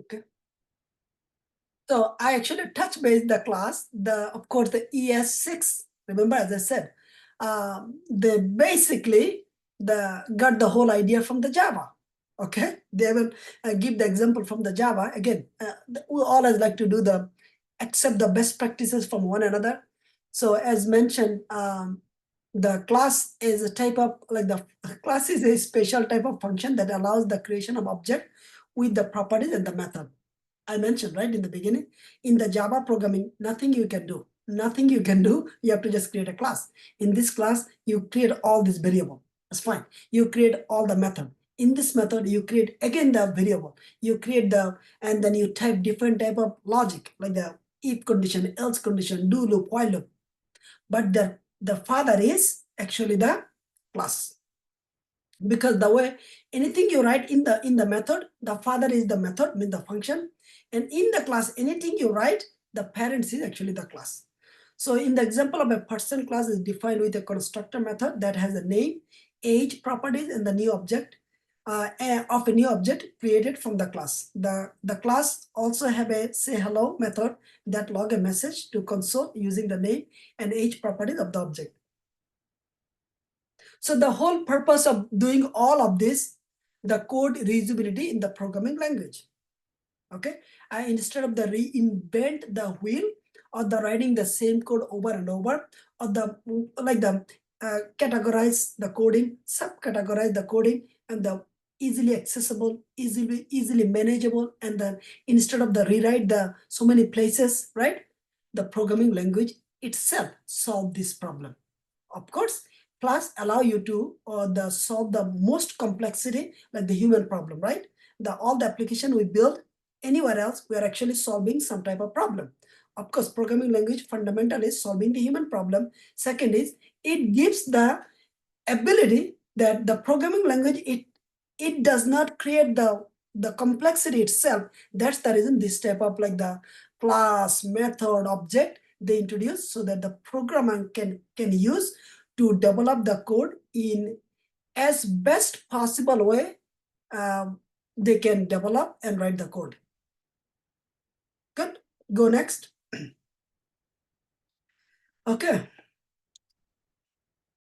Okay. So I actually touch base the class, of course the ES6. Remember, as I said, they basically got the whole idea from the Java. Okay, they will give the example from the Java again. We always like to do accept the best practices from one another. So as mentioned, the class is a type of the class is a special type of function that allows the creation of object with the properties and the method. I mentioned right in the beginning, in the Java programming, nothing you can do. Nothing you can do. You have to just create a class. In this class, you create all this variable. That's fine. You create all the method. In this method, you create again the variable. You create and then you type different type of logic, like the if condition, else condition, do loop, while loop. But the father is actually the class. Because the way anything you write in the method, the father is the method, means the function, and in the class anything you write, the parents is actually the class. So in the example of a person class is defined with a constructor method that has a name, age, properties, and the new object of a new object created from the class. The class also have a say hello method that log a message to console using the name and age properties of the object. So the whole purpose of doing all of this, the code reusability in the programming language. Okay, instead of the reinvent the wheel or the writing the same code over and over, or categorize the coding, subcategorize the coding, and the easily accessible, easily manageable, and then instead of the rewrite the so many places, right? The programming language itself solve this problem. Of course, class allow you to solve the most complexity, like the human problem, right? All the application we build anywhere else, we are actually solving some type of problem. Of course, programming language fundamental is solving the human problem. Second is it gives the ability that the programming language, it does not create the complexity itself. That's the reason this type of like the class, method, object they introduce, so that the programmer can use to develop the code in as best possible way they can develop and write the code. Good. Go next. Okay.